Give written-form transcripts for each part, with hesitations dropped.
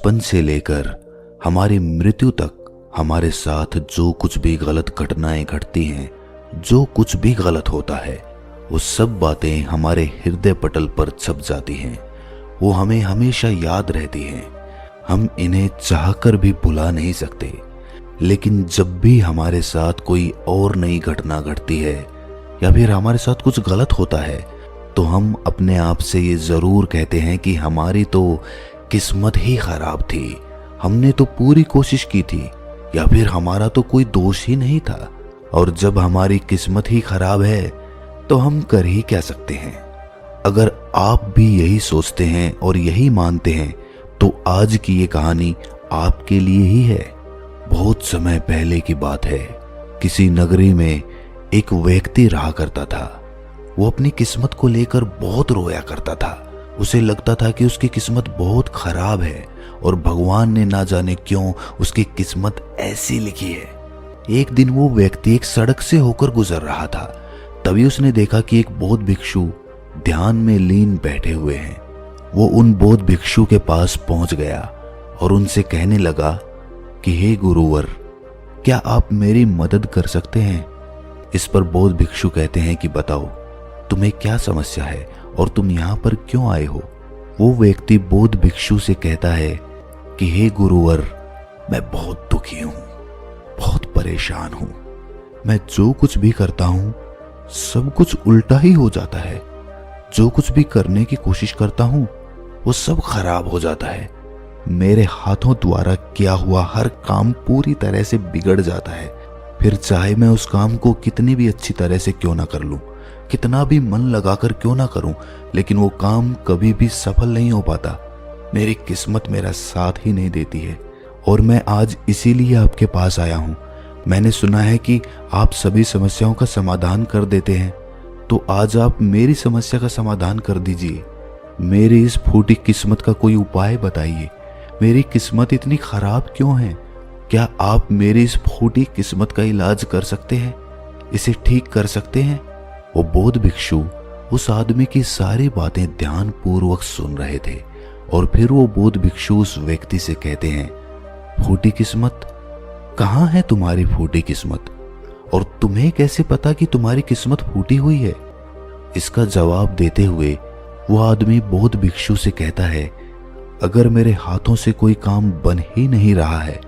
बचपन से लेकर हमारी मृत्यु तक हमारे साथ जो कुछ भी गलत घटनाएं घटती हैं, जो कुछ भी गलत होता है, वो सब बातें हमारे हृदय पटल पर छप जाती हैं। वो हमें हमेशा याद रहती हैं। हम इन्हें चाहकर भी भुला नहीं सकते। लेकिन जब भी हमारे साथ कोई और नई घटना घटती है या फिर हमारे साथ कुछ गलत होता है, तो हम अपने आप से ये ज़रूर कहते हैं कि हमारी तो किस्मत ही खराब थी, हमने तो पूरी कोशिश की थी, या फिर हमारा तो कोई दोष ही नहीं था। और जब हमारी किस्मत ही खराब है तो हम कर ही क्या सकते हैं। अगर आप भी यही सोचते हैं और यही मानते हैं तो आज की ये कहानी आपके लिए ही है। बहुत समय पहले की बात है। किसी नगरी में एक व्यक्ति रहा करता था। वो अपनी किस्मत को लेकर बहुत रोया करता था। उसे लगता था कि उसकी किस्मत बहुत खराब है और भगवान ने ना जाने क्यों उसकी किस्मत ऐसी लिखी है। एक दिन वो व्यक्ति एक सड़क से होकर गुजर रहा था। तभी उसने देखा कि एक बौद्ध भिक्षु ध्यान में लीन बैठे हुए हैं। वो उन बौद्ध भिक्षु के पास पहुंच गया और उनसे कहने लगा कि हे गुरुवर, क्या आप मेरी मदद कर सकते हैं। इस पर बौद्ध भिक्षु कहते हैं कि बताओ, तुम्हें क्या समस्या है और तुम यहाँ पर क्यों आए हो। वो व्यक्ति बौद्ध भिक्षु से कहता है कि हे गुरुवर, मैं बहुत दुखी हूँ, बहुत परेशान हूँ। मैं जो कुछ भी करता हूँ सब कुछ उल्टा ही हो जाता है। जो कुछ भी करने की कोशिश करता हूँ वो सब खराब हो जाता है। मेरे हाथों द्वारा किया हुआ हर काम पूरी तरह से बिगड़ जाता है। फिर चाहे मैं उस काम को कितनी भी अच्छी तरह से क्यों ना कर लूं, कितना भी मन लगाकर क्यों ना करूं, लेकिन वो काम कभी भी सफल नहीं हो पाता। मेरी किस्मत मेरा साथ ही नहीं देती है। और मैं आज इसीलिए आपके पास आया हूं। मैंने सुना है कि आप सभी समस्याओं का समाधान कर देते हैं, तो आज आप मेरी समस्या का समाधान कर दीजिए। मेरी इस फूटी किस्मत का कोई उपाय बताइए। मेरी किस्मत इतनी खराब क्यों है? क्या आप मेरी इस फूटी किस्मत का इलाज कर सकते हैं, इसे ठीक कर सकते हैं? वो बौद्ध भिक्षु उस आदमी की सारी बातें ध्यान पूर्वक सुन रहे थे और फिर वो बौद्ध भिक्षु उस व्यक्ति से कहते हैं, फूटी किस्मत, कहाँ है तुम्हारी फूटी किस्मत? और तुम्हें कैसे पता कि तुम्हारी किस्मत फूटी हुई है? इसका जवाब देते हुए वो आदमी बौद्ध भिक्षु से कहता है, अगर मेरे हाथों से कोई काम बन ही नहीं रहा है,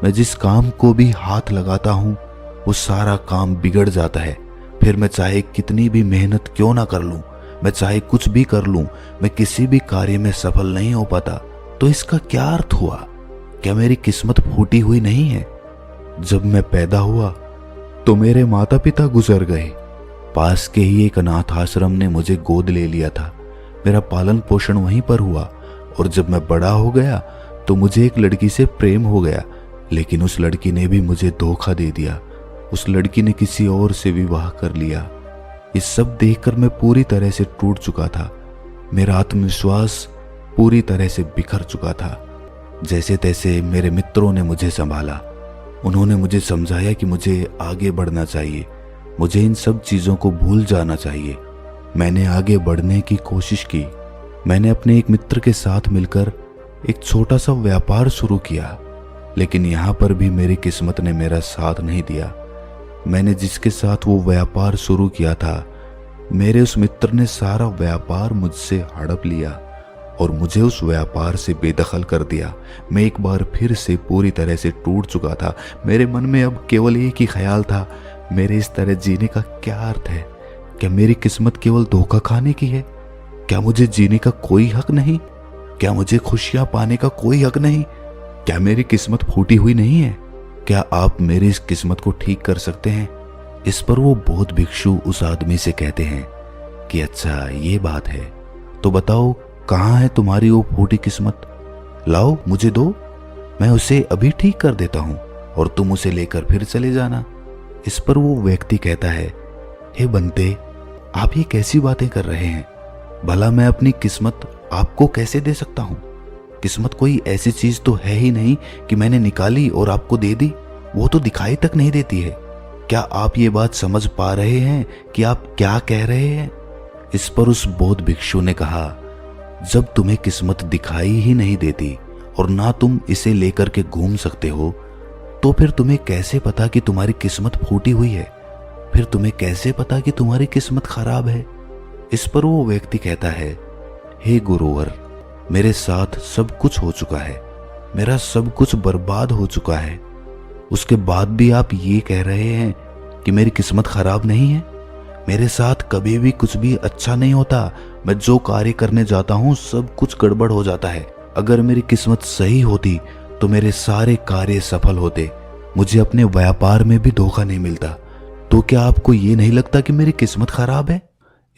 मैं जिस काम को भी हाथ लगाता हूँ वो सारा काम बिगड़ जाता है। फिर मैं चाहे कितनी भी मेहनत क्यों ना कर लूं, मैं चाहे कुछ भी कर लूं, मैं किसी भी कार्य में सफल नहीं हो पाता। तो इसका क्या अर्थ हुआ? क्या मेरी किस्मत फूटी हुई नहीं है? जब मैं पैदा हुआ तो मेरे माता पिता गुजर गए। पास के ही एक अनाथ आश्रम ने मुझे गोद ले लिया था। मेरा पालन पोषण वहीं पर हुआ। और जब मैं बड़ा हो गया तो मुझे एक लड़की से प्रेम हो गया, लेकिन उस लड़की ने भी मुझे धोखा दे दिया। उस लड़की ने किसी और से विवाह कर लिया। ये सब देखकर मैं पूरी तरह से टूट चुका था। मेरा आत्मविश्वास पूरी तरह से बिखर चुका था। जैसे तैसे मेरे मित्रों ने मुझे संभाला। उन्होंने मुझे समझाया कि मुझे आगे बढ़ना चाहिए, मुझे इन सब चीज़ों को भूल जाना चाहिए। मैंने आगे बढ़ने की कोशिश की। मैंने अपने एक मित्र के साथ मिलकर एक छोटा सा व्यापार शुरू किया, लेकिन यहाँ पर भी मेरी किस्मत ने मेरा साथ नहीं दिया। मैंने जिसके साथ वो व्यापार शुरू किया था, मेरे उस मित्र ने सारा व्यापार मुझसे हड़प लिया और मुझे उस व्यापार से बेदखल कर दिया। मैं एक बार फिर से पूरी तरह से टूट चुका था। मेरे मन में अब केवल एक ही ख्याल था, मेरे इस तरह जीने का क्या अर्थ है? क्या मेरी किस्मत केवल धोखा खाने की है? क्या मुझे जीने का कोई हक नहीं? क्या मुझे खुशियां पाने का कोई हक नहीं? क्या मेरी किस्मत फूटी हुई नहीं है? क्या आप मेरी इस किस्मत को ठीक कर सकते हैं? इस पर वो बौद्ध भिक्षु उस आदमी से कहते हैं कि अच्छा ये बात है, तो बताओ कहाँ है तुम्हारी वो फूटी किस्मत? लाओ मुझे दो, मैं उसे अभी ठीक कर देता हूँ और तुम उसे लेकर फिर चले जाना। इस पर वो व्यक्ति कहता है, हे बंते, आप ये कैसी बातें कर रहे हैं? भला मैं अपनी किस्मत आपको कैसे दे सकता हूँ? किस्मत कोई ऐसी चीज तो है ही नहीं कि मैंने निकाली और आपको दे दी। वो तो दिखाई तक नहीं देती है। क्या आप ये बात समझ पा रहे हैं कि आप क्या कह रहे हैं? इस पर उस बौद्ध भिक्षु ने कहा, जब तुम्हें किस्मत दिखाई ही नहीं देती और ना तुम इसे लेकर के घूम सकते हो, तो फिर तुम्हें कैसे पता कि तुम्हारी किस्मत फूटी हुई है? फिर तुम्हें कैसे पता कि तुम्हारी किस्मत खराब है? इस पर वो व्यक्ति कहता है, हे गुरुवर, मेरे साथ सब कुछ हो चुका है, मेरा सब कुछ बर्बाद हो चुका है, उसके बाद भी आप ये कह रहे हैं कि मेरी किस्मत खराब नहीं है? मेरे साथ कभी भी कुछ भी अच्छा नहीं होता। मैं जो कार्य करने जाता हूँ सब कुछ गड़बड़ हो जाता है। अगर मेरी किस्मत सही होती तो मेरे सारे कार्य सफल होते। मुझे अपने व्यापार में भी धोखा नहीं मिलता। तो क्या आपको ये नहीं लगता कि मेरी किस्मत खराब है?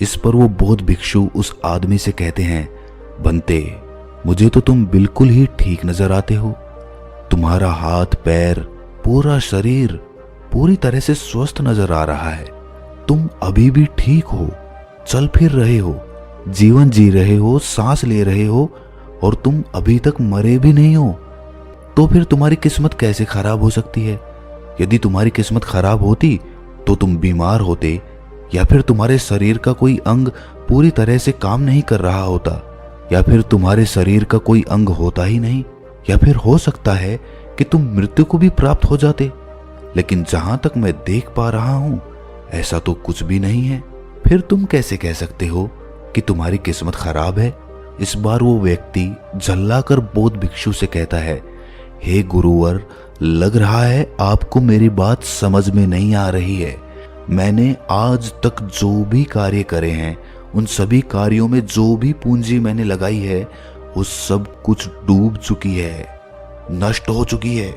इस पर वो बौद्ध भिक्षु उस आदमी से कहते हैं, बंते, मुझे तो तुम बिल्कुल ही ठीक नजर आते हो। तुम्हारा हाथ पैर पूरा शरीर पूरी तरह से स्वस्थ नजर आ रहा है। तुम अभी भी ठीक हो, चल फिर रहे हो, जीवन जी रहे हो, सांस ले रहे हो, और तुम अभी तक मरे भी नहीं हो। तो फिर तुम्हारी किस्मत कैसे खराब हो सकती है? यदि तुम्हारी किस्मत खराब होती तो तुम बीमार होते, या फिर तुम्हारे शरीर का कोई अंग पूरी तरह से काम नहीं कर रहा होता, या फिर तुम्हारे शरीर का कोई अंग होता ही नहीं, या फिर हो सकता है कि तुम मृत्यु को भी प्राप्त हो जाते। लेकिन जहां तक मैं देख पा रहा हूं ऐसा तो कुछ भी नहीं है। फिर तुम कैसे कह सकते हो कि तुम्हारी किस्मत खराब है? इस बार वो व्यक्ति झल्लाकर बौद्ध भिक्षु से कहता है, हे गुरुवर, लग रहा है आपको मेरी बात समझ में नहीं आ रही है। मैंने आज तक जो भी कार्य करे हैं, उन सभी कार्यों में जो भी पूंजी मैंने लगाई है, वो सब कुछ डूब चुकी है, नष्ट हो चुकी है।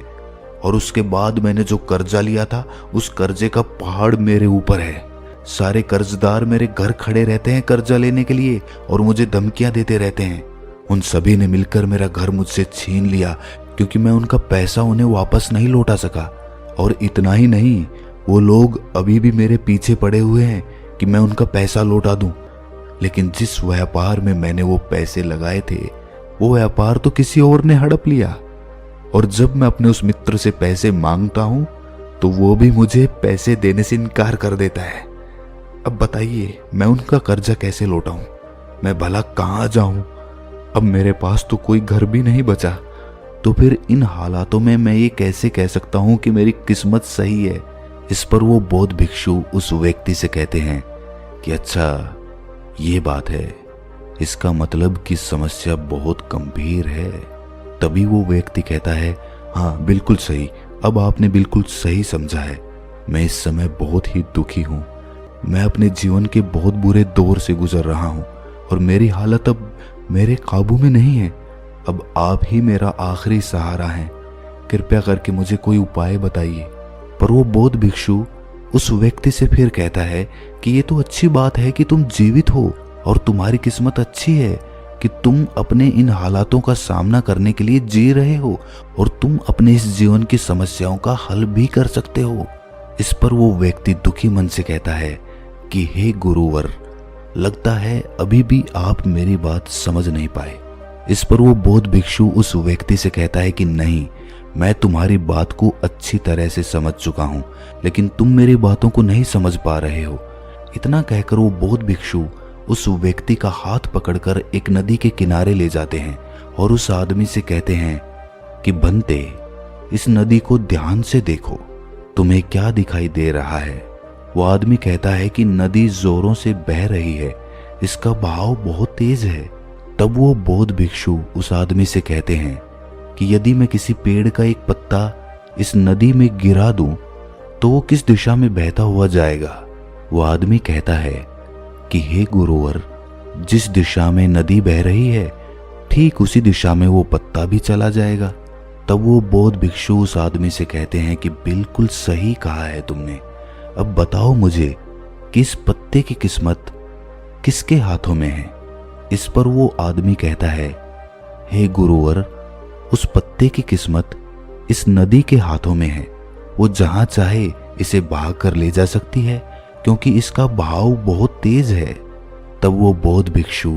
और उसके बाद मैंने जो कर्जा लिया था, उस कर्जे का पहाड़ मेरे ऊपर है। सारे कर्जदार मेरे घर खड़े रहते हैं कर्जा लेने के लिए और मुझे धमकियां देते रहते हैं। उन सभी ने मिलकर मेरा घर मुझसे छीन लिया क्योंकि मैं उनका पैसा उन्हें वापस नहीं लौटा सका। और इतना ही नहीं, वो लोग अभी भी मेरे पीछे पड़े हुए हैं कि मैं उनका पैसा लौटा दूं। लेकिन जिस व्यापार में मैंने वो पैसे लगाए थे, वो व्यापार तो किसी और ने हड़प लिया। और जब मैं अपने उस मित्र से पैसे मांगता हूं तो वो भी मुझे पैसे देने से इनकार कर देता है। अब बताइए, मैं उनका कर्जा कैसे लौटाऊं? मैं भला कहां जाऊं? अब मेरे पास तो कोई घर भी नहीं बचा। तो फिर इन हालातों में मैं ये कैसे कह सकता हूं कि मेरी किस्मत सही है? इस पर वो बौद्ध भिक्षु उस व्यक्ति से कहते हैं कि अच्छा, ये बात है, इसका मतलब कि समस्या बहुत गंभीर है। तभी वो व्यक्ति कहता है, हाँ बिल्कुल सही, अब आपने बिल्कुल सही समझा है। मैं इस समय बहुत ही दुखी हूँ। मैं अपने जीवन के बहुत बुरे दौर से गुजर रहा हूँ और मेरी हालत अब मेरे काबू में नहीं है। अब आप ही मेरा आखिरी सहारा हैं। कृपया करके मुझे कोई उपाय बताइए। पर वो बौद्ध भिक्षु उस व्यक्ति से फिर कहता है कि ये तो अच्छी बात है कि तुम जीवित हो और तुम्हारी किस्मत अच्छी है कि तुम अपने इन हालातों का सामना करने के लिए जी रहे हो और तुम अपने इस जीवन की समस्याओं का हल भी कर सकते हो। इस पर वो व्यक्ति दुखी मन से कहता है कि हे गुरुवर, लगता है अभी भी आप मेरी बात समझ नहीं पाए। इस पर वो बौद्ध भिक्षु उस व्यक्ति से कहता है कि नहीं, मैं तुम्हारी बात को अच्छी तरह से समझ चुका हूँ, लेकिन तुम मेरी बातों को नहीं समझ पा रहे हो। इतना कहकर वो बौद्ध भिक्षु उस व्यक्ति का हाथ पकड़कर एक नदी के किनारे ले जाते हैं और उस आदमी से कहते हैं कि बंते, इस नदी को ध्यान से देखो, तुम्हें क्या दिखाई दे रहा है? वो आदमी कहता है कि नदी जोरों से बह रही है, इसका बहाव बहुत तेज है। तब वो बौद्ध भिक्षु उस आदमी से कहते हैं कि यदि मैं किसी पेड़ का एक पत्ता इस नदी में गिरा दूं तो वो किस दिशा में बहता हुआ जाएगा? वो आदमी कहता है कि हे गुरुवर, जिस दिशा में नदी बह रही है ठीक उसी दिशा में वो पत्ता भी चला जाएगा। तब वो बौद्ध भिक्षु उस आदमी से कहते हैं कि बिल्कुल सही कहा है तुमने। अब बताओ मुझे कि इस पत्ते की किस्मत किसके हाथों में है? इस पर वो आदमी कहता है, हे गुरुवर, उस पत्ते की किस्मत इस नदी के हाथों में है। वो जहां चाहे इसे बहा कर ले जा सकती है क्योंकि इसका बहाव बहुत तेज है। तब वो बौद्ध भिक्षु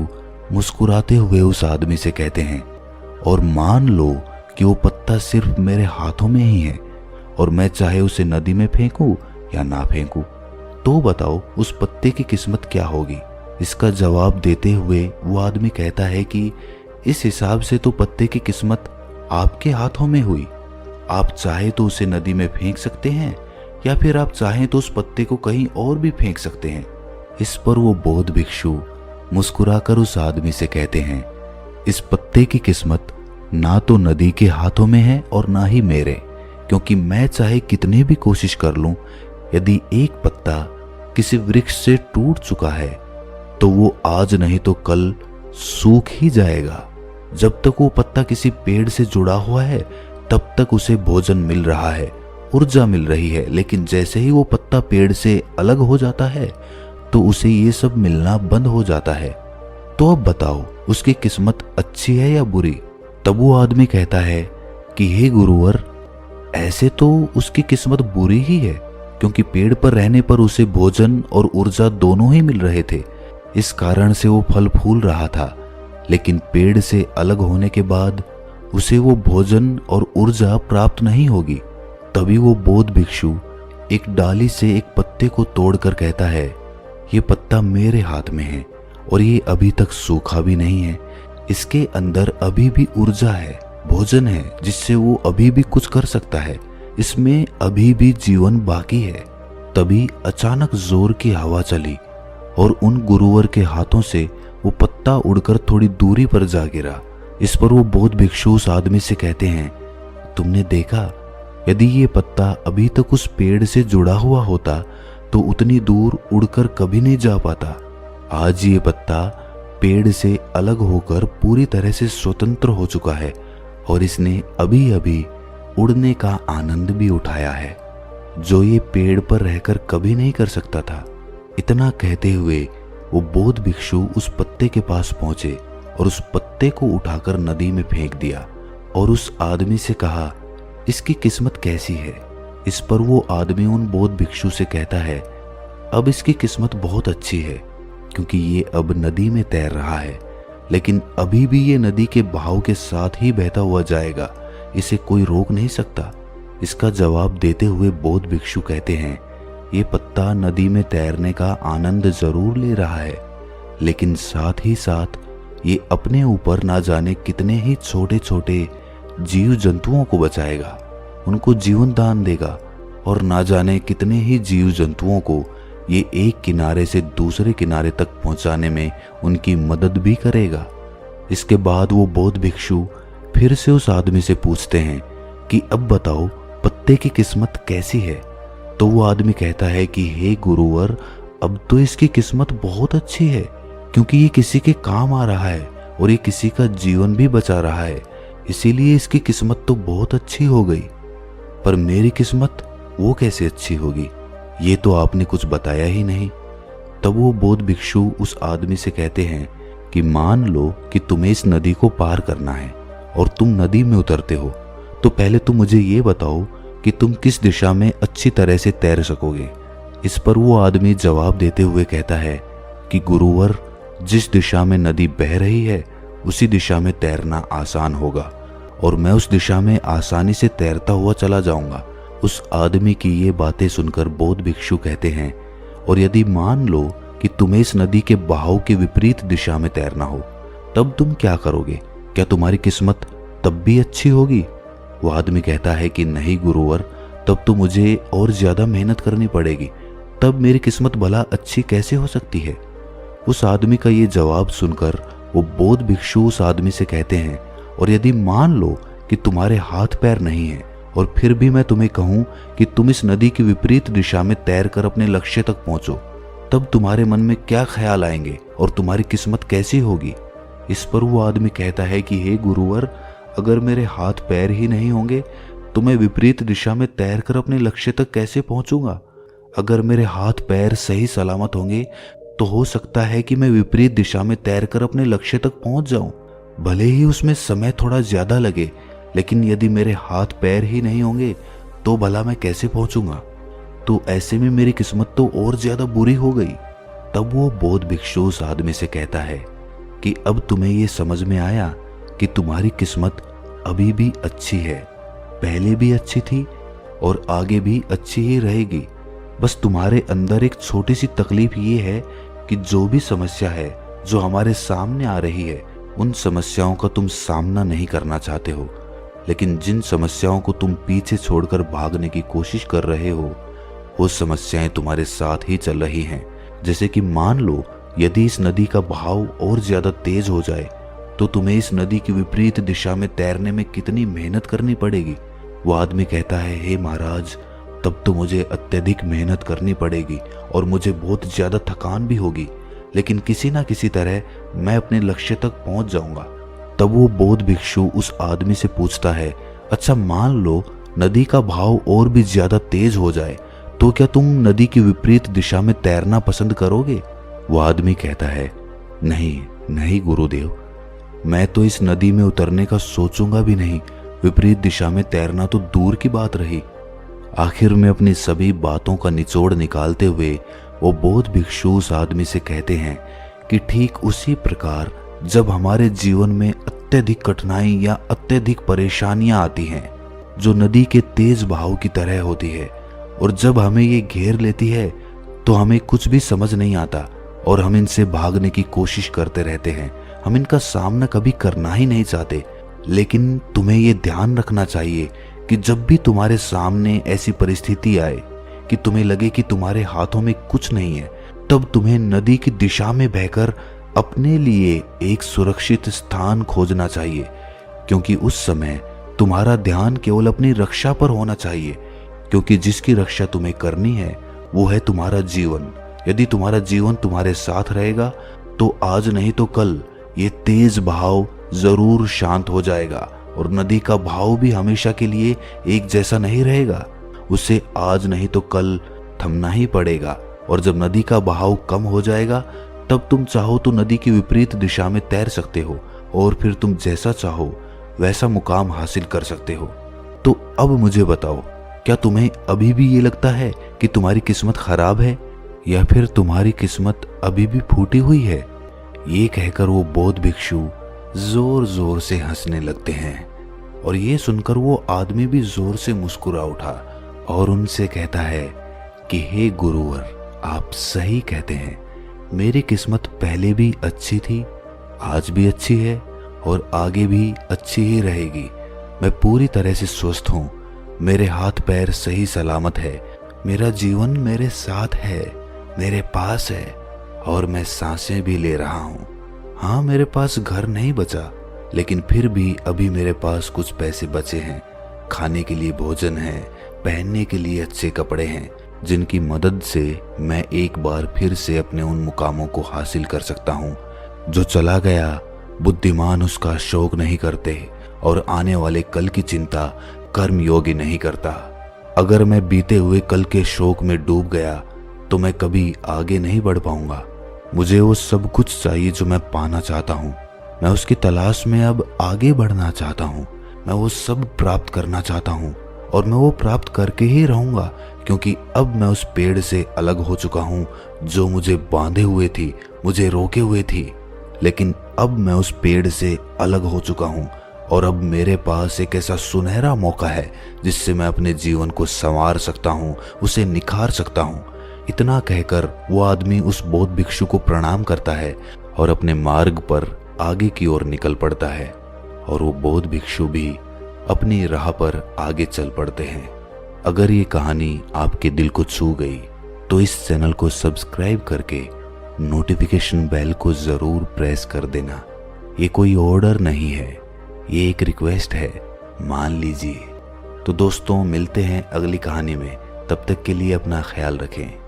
मुस्कुराते हुए उस आदमी से कहते हैं, और मान लो कि वो पत्ता सिर्फ मेरे हाथों में ही है और मैं चाहे उसे नदी में फेंकूं या ना फेंकूं, तो बताओ उस पत्ते की किस्मत क्या होगी? इसका जवाब देते हुए वो आदमी कहता है कि इस हिसाब से तो पत्ते की किस्मत आपके हाथों में हुई। आप चाहे तो उसे नदी में फेंक सकते हैं या फिर आप चाहें तो उस पत्ते को कहीं और भी फेंक सकते हैं। इस पर वो बौद्ध भिक्षु मुस्कुराकर उस आदमी से कहते हैं, इस पत्ते की किस्मत ना तो नदी के हाथों में है और ना ही मेरे, क्योंकि मैं चाहे कितनी भी कोशिश कर लूं, यदि एक पत्ता किसी वृक्ष से टूट चुका है तो वो आज नहीं तो कल सूख ही जाएगा। जब तक वो पत्ता किसी पेड़ से जुड़ा हुआ है तब तक उसे भोजन मिल रहा है, ऊर्जा मिल रही है, लेकिन जैसे ही वो पत्ता पेड़ से अलग हो जाता है तो उसे ये सब मिलना बंद हो जाता है। तो अब बताओ उसकी किस्मत अच्छी है या बुरी? तब वो आदमी कहता है कि हे गुरुवर, ऐसे तो उसकी किस्मत बुरी ही है, क्योंकि पेड़ पर रहने पर उसे भोजन और ऊर्जा दोनों ही मिल रहे थे, इस कारण से वो फल फूल रहा था। लेकिन पेड़ से अलग होने के बाद उसे वो भोजन और ऊर्जा प्राप्त नहीं होगी। तभी वो बौद्ध भिक्षु एक डाली से एक पत्ते को तोड़कर कहता है, ये पत्ता मेरे हाथ में है और ये अभी तक सूखा भी नहीं है। इसके अंदर अभी भी ऊर्जा है, भोजन है, जिससे वो अभी भी कुछ कर सकता है। इसमें अभी भी जीवन बाकी है। तभी अचानक जोर की हवा चली और उन गुरुवर के हाथों से वो पत्ता उड़कर थोड़ी दूरी पर जा गिरा। इस पर वो बौद्ध भिक्षु उस आदमी से कहते हैं, तुमने देखा, यदि ये पत्ता अभी तक उस पेड़ से जुड़ा हुआ होता तो उतनी दूर उड़कर कभी नहीं जा पाता। आज ये पत्ता पेड़ से अलग होकर पूरी तरह से स्वतंत्र हो चुका है और इसने अभी अभी उड़ने का आनंद भी उठाया है, जो ये पेड़ पर रहकर कभी नहीं कर सकता था। इतना कहते हुए वो बौद्ध भिक्षु उस पत्ते के पास पहुंचे और उस पत्ते को उठाकर नदी में फेंक दिया और उस आदमी से कहा, इसकी किस्मत कैसी है? इस पर वो आदमी उन बौद्ध भिक्षु से कहता है, अब इसकी किस्मत बहुत अच्छी है, क्योंकि ये अब नदी में तैर रहा है, लेकिन अभी भी ये नदी के बहाव के साथ ही बहता हुआ जाएगा, इसे कोई रोक नहीं सकता। इसका जवाब देते हुए बौद्ध भिक्षु कहते हैं, ये पत्ता नदी में तैरने का आनंद जरूर ले रहा है, लेकिन साथ ही साथ ये अपने ऊपर ना जाने कितने ही छोटे छोटे जीव जंतुओं को बचाएगा, उनको जीवन दान देगा और ना जाने कितने ही जीव जंतुओं को ये एक किनारे से दूसरे किनारे तक पहुंचाने में उनकी मदद भी करेगा। इसके बाद वो बौद्ध भिक्षु फिर से उस आदमी से पूछते हैं कि अब बताओ पत्ते की किस्मत कैसी है? तो वो आदमी कहता है कि हे गुरुवर, अब तो इसकी किस्मत बहुत अच्छी है, क्योंकि ये किसी के काम आ रहा है और ये किसी का जीवन भी बचा रहा है, इसीलिए इसकी किस्मत तो बहुत अच्छी हो गई। पर मेरी किस्मत वो कैसे अच्छी होगी? ये तो आपने कुछ बताया ही नहीं। तब वो बौद्ध भिक्षु उस आदमी से कहते हैं कि मान लो कि तुम्हें इस नदी को पार करना है और तुम नदी में उतरते हो, तो पहले तुम मुझे ये बताओ कि तुम किस दिशा में अच्छी तरह से तैर सकोगे। इस पर वो आदमी जवाब देते हुए कहता है कि गुरुवर, जिस दिशा में नदी बह रही है उसी दिशा में तैरना आसान होगा और मैं उस दिशा में आसानी से तैरता हुआ चला जाऊंगा। उस आदमी की ये बातें सुनकर बौद्ध भिक्षु कहते हैं, और यदि मान लो कि तुम्हें इस नदी के बहाव के विपरीत दिशा में तैरना हो, तब तुम क्या करोगे? क्या तुम्हारी किस्मत तब भी अच्छी होगी? वो आदमी कहता है कि नहीं गुरुवर, तब तो मुझे और ज्यादा मेहनत करनी पड़ेगी, तब मेरी किस्मत भला अच्छी कैसे हो सकती है? उस आदमी का ये जवाब सुनकर वो बौद्ध भिक्षु उस आदमी से कहते हैं, और यदि मान लो कि तुम्हारे हाथ पैर नहीं है और फिर भी मैं तुम्हें कहूं कि तुम इस नदी की विपरीत दिशा में तैरकर अपने लक्ष्य तक पहुंचो, तब तुम्हारे मन में क्या ख्याल आएंगे और तुम्हारी किस्मत कैसी होगी? इस पर वो आदमी कहता है कि हे गुरुवर, अगर मेरे हाथ पैर ही नहीं होंगे तो मैं विपरीत दिशा में तैरकर अपने लक्ष्य तक कैसे पहुंचूंगा? अगर मेरे हाथ पैर सही सलामत होंगे तो हो सकता है कि मैं विपरीत दिशा में तैरकर अपने लक्ष्य तक पहुंच जाऊं, भले ही उसमें समय थोड़ा ज्यादा लगे, लेकिन यदि मेरे हाथ पैर ही नहीं होंगे तो भला मैं कैसे पहुंचूंगा? तो ऐसे में मेरी किस्मत तो और ज्यादा बुरी हो गई। तब वो बौद्ध भिक्षु उस आदमी से कहता है कि अब तुम्हें ये समझ में आया कि तुम्हारी किस्मत अभी भी अच्छी है, पहले भी अच्छी थी और आगे भी अच्छी ही रहेगी। बस तुम्हारे अंदर एक छोटी सी तकलीफ ये है कि जो भी समस्या है जो हमारे सामने आ रही है, उन समस्याओं का तुम सामना नहीं करना चाहते हो। लेकिन जिन समस्याओं को तुम पीछे छोड़कर भागने की कोशिश कर रहे हो, वो समस्याएं तुम्हारे साथ ही चल रही हैं। जैसे कि मान लो यदि इस नदी का बहाव और ज्यादा तेज हो जाए तो तुम्हें इस नदी की विपरीत दिशा में तैरने में कितनी मेहनत करनी पड़ेगी। वो आदमी कहता है, हे महाराज, तब तो मुझे अत्यधिक मेहनत करनी पड़ेगी और मुझे बहुत ज्यादा थकान भी होगी, लेकिन किसी ना किसी तरह मैं अपने लक्ष्य तक पहुंच जाऊंगा। तब वो बौद्ध भिक्षु उस आदमी से पूछता है, अच्छा मान लो नदी का बहाव और भी ज्यादा तेज हो जाए तो क्या तुम नदी की विपरीत दिशा में तैरना पसंद करोगे? वो आदमी कहता है, नहीं नहीं गुरुदेव, मैं तो इस नदी में उतरने का सोचूंगा भी नहीं, विपरीत दिशा में तैरना तो दूर की बात रही। आखिर में अपनी सभी बातों का निचोड़ निकालते हुए वो बौद्ध भिक्षु उस आदमी से कहते हैं कि ठीक उसी प्रकार जब हमारे जीवन में अत्यधिक कठिनाई या अत्यधिक परेशानियां आती हैं जो नदी के तेज बहाव की तरह होती है, और जब हमें ये घेर लेती है तो हमें कुछ भी समझ नहीं आता और हम इनसे भागने की कोशिश करते रहते हैं। हम इनका सामना कभी करना ही नहीं चाहते। लेकिन तुम्हें ये ध्यान रखना चाहिए कि जब भी तुम्हारे सामने ऐसी परिस्थिति आए कि तुम्हें लगे कि तुम्हारे हाथों में कुछ नहीं है, तब तुम्हें नदी की दिशा में बहकर अपने लिए एक सुरक्षित स्थान खोजना चाहिए, क्योंकि उस समय तुम्हारा ध्यान केवल अपनी रक्षा पर होना चाहिए, क्योंकि जिसकी रक्षा तुम्हें करनी है वो है तुम्हारा जीवन। यदि तुम्हारा जीवन तुम्हारे साथ रहेगा तो आज नहीं तो कल ये तेज बहाव जरूर शांत हो जाएगा, और नदी का बहाव भी हमेशा के लिए एक जैसा नहीं रहेगा। उसे आज नहीं तो कल थमना ही पड़ेगा, और जब नदी का बहाव कम हो जाएगा तब तुम चाहो तो नदी की विपरीत दिशा में तैर सकते हो और फिर तुम जैसा चाहो वैसा मुकाम हासिल कर सकते हो। तो अब मुझे बताओ, क्या तुम्हें अभी भी ये लगता है कि तुम्हारी किस्मत खराब है, या फिर तुम्हारी किस्मत अभी भी फूटी हुई है? ये कहकर वो बौद्ध भिक्षु जोर जोर से हंसने लगते हैं, और ये सुनकर वो आदमी भी जोर से मुस्कुरा उठा और उनसे कहता है कि हे गुरुवर, आप सही कहते हैं, मेरी किस्मत पहले भी अच्छी थी, आज भी अच्छी है और आगे भी अच्छी ही रहेगी। मैं पूरी तरह से स्वस्थ हूँ, मेरे हाथ पैर सही सलामत है, मेरा जीवन मेरे साथ है, मेरे पास है, और मैं सांसें भी ले रहा हूँ। हाँ, मेरे पास घर नहीं बचा, लेकिन फिर भी अभी मेरे पास कुछ पैसे बचे हैं, खाने के लिए भोजन है, पहनने के लिए अच्छे कपड़े हैं, जिनकी मदद से मैं एक बार फिर से अपने उन मुकामों को हासिल कर सकता हूँ। जो चला गया बुद्धिमान उसका शोक नहीं करते और आने वाले कल की चिंता कर्म योगी नहीं करता। अगर मैं बीते हुए कल के शोक में डूब गया तो मैं कभी आगे नहीं बढ़ पाऊंगा। मुझे वो सब कुछ चाहिए जो मैं पाना चाहता हूँ, मैं उसकी तलाश में अब आगे बढ़ना चाहता हूँ। मैं वो सब प्राप्त करना चाहता हूँ और मैं वो प्राप्त करके ही रहूंगा, क्योंकि अब मैं उस पेड़ से अलग हो चुका हूँ जो मुझे बांधे हुए थी, मुझे रोके हुए थी। लेकिन अब मैं उस पेड़ से अलग हो चुका हूँ और अब मेरे पास एक ऐसा सुनहरा मौका है जिससे मैं अपने जीवन को संवार सकता हूँ, उसे निखार सकता हूँ। इतना कहकर वो आदमी उस बौद्ध भिक्षु को प्रणाम करता है और अपने मार्ग पर आगे की ओर निकल पड़ता है, और वो बौद्ध भिक्षु भी अपनी राह पर आगे चल पड़ते हैं। अगर ये कहानी आपके दिल को छू गई तो इस चैनल को सब्सक्राइब करके नोटिफिकेशन बेल को जरूर प्रेस कर देना। ये कोई ऑर्डर नहीं है, ये एक रिक्वेस्ट है, मान लीजिए। तो दोस्तों, मिलते हैं अगली कहानी में, तब तक के लिए अपना ख्याल रखें।